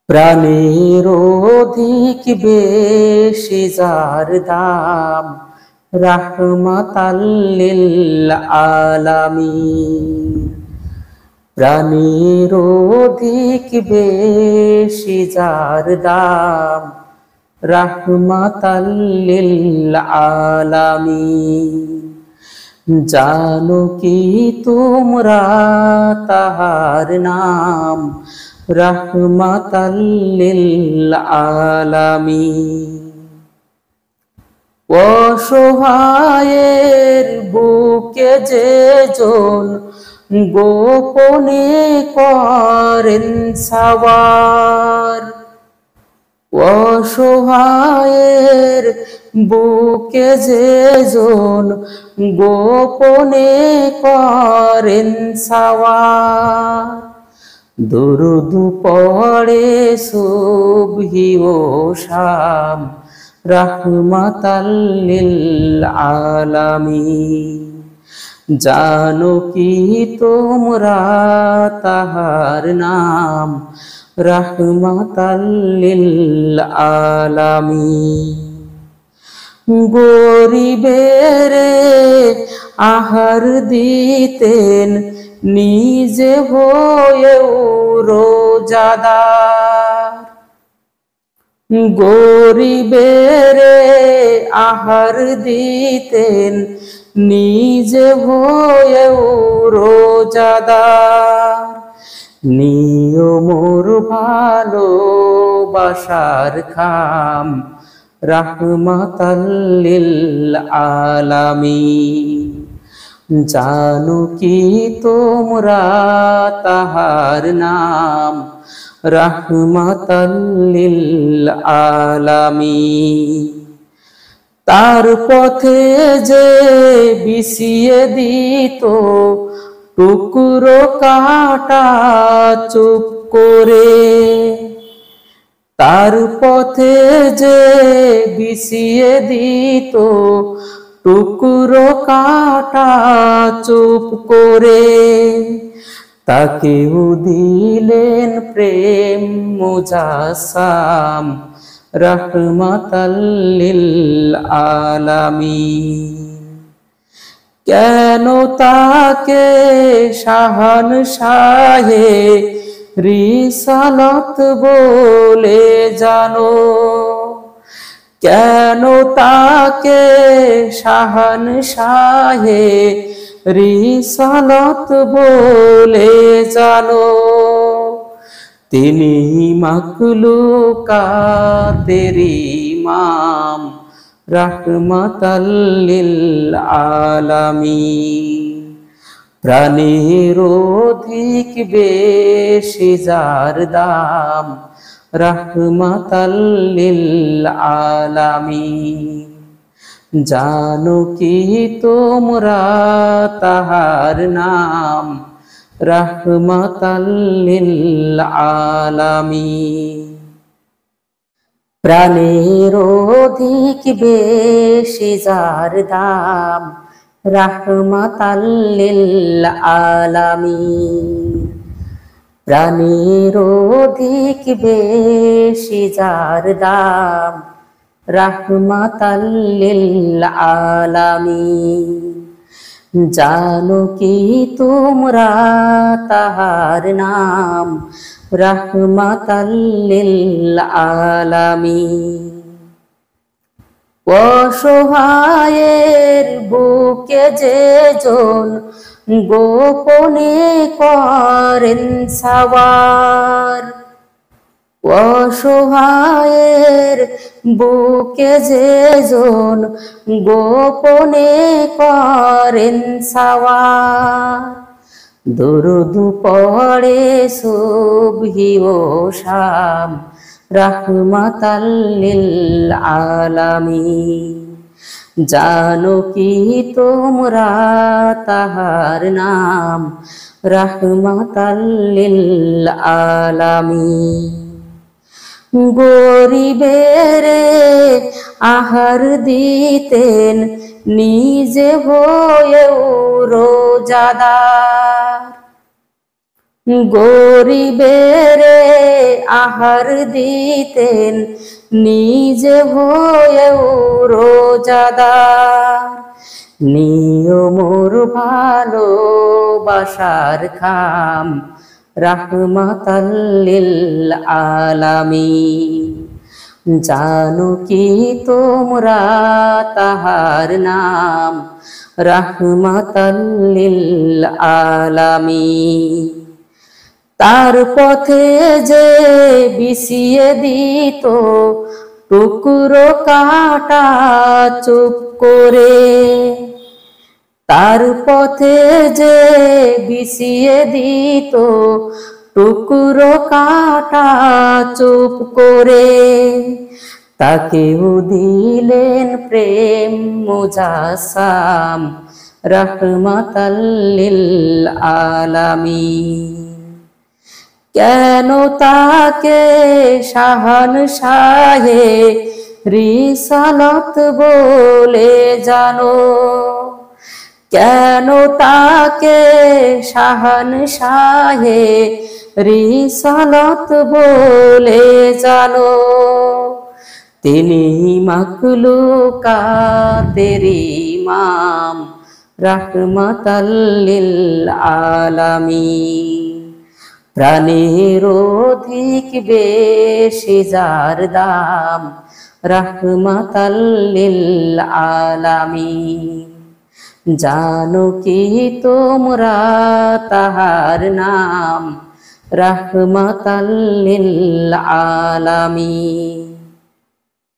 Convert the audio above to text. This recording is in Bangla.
প্রাণের অধিক বেশি যার দাম, রাহমাতাল লিল আলামিন। প্রাণের অধিক বেশি যার দাম, রাহমাতাল লিল আলামিন। জানো কি তোমরা তাহার নাম, রাহমাতাল লিল আলামিন। অসহায়ের বুকে যে জন গোপনে করেন সাওয়ার, অসহায়ের বুকে যে জন গোপনে করেন সাওয়ার। দুরুদ পড়ে সুবহি ও শাম, রাহমাতাল লিল আলামিন। জানো কি তোমরা তাহার নাম, রাহমাতাল লিল আলামিন। গরিবেরে আহার দিতেন, নিজে হয়েও রোজাদার। গরিবেরে আহার দিতেন, নিজে হয়েও রোজাদার। নিয়মর ভালোবাসার খাম, রাহমাতাল লিল আলামিন। জানো কি তোমরা তাহার নাম, রাহমাতাল লিল আলামিন। তার পথে যে বিছিয়ে দিত টুকরো কাটা চুপ করে, তার পথে যে বিছিয়ে দিত টুকরো কাটা চুপ করে, তাকেও দিলেন প্রেম মুজাসাম, রাহমাতাল লিল আলামিন। কেন তাকে শাহানশাহে রিসালাত বলে জানো, কেন তাকে শাহানশাহে রিসালাত বলে জানো। তিনি মাখলুকাতের ইমাম, রাহমাতাল লিল আলামিন। প্রাণের অধিক বেশি যার দাম, রাহমাতাল লিল আলামিন। জানো কি তোমরা তাহার নাম, রাহমাতাল লিল আলামিন। প্রাণের অধিক বেশি যার দাম, রাহমাতাল লিল আলামিন। প্রাণের অধিক বেশি যার দাম, রাহমাতাল লিল আলামিন। জানো কি তোমরা তাহার নাম, রাহমাতাল লিল আলামিন। অসহায়ের বুকে যে জন গোপনে করেন সাওয়ার, অসহায়ের বুকে যে জন গোপনে করেন সাওয়ার। দুরুদ পড়ে সুবহি ও শাম, রাহমাতাল লিল আলামিন। জানো কি তোমরা তাহার নাম, রাহমাতাল লিল আলামিন। গরিবেরে আহার দিতেন, নিজে হয়েও রোজাদার। গরিবেরে আহার দিতেন, নিজে হয়েও রোজাদার। নিয়মর ভালোবাসার খাম, রাহমাতাল লিল আলামিন। জানো কি তোমরা তাহার নাম, রাহমাতাল লিল আলামিন। তার পথে যে বিছিয়ে দিত টুকরো কাটা চুপ করে, তার পথে যে বিছিয়ে দিত টুকরো কাটা চুপ করে, তাকেও দিলেন প্রেম মুজাসাম, রাহমাতাল লিল আলামিন। কেন তাকে শাহানশাহে রিসালত বলে জানো, কেন তাকে শাহানশাহে রিসালত বলে জানো। তিনি মাখলুকাতের ইমাম, রাহমাতাল লিল আলামিন। প্রাণের অধিক বেশি যার দাম, রাহমাতাল লিল আলামিন। জানো কি তোমরা তাহার নাম, রাহমাতাল লিল আলামিন।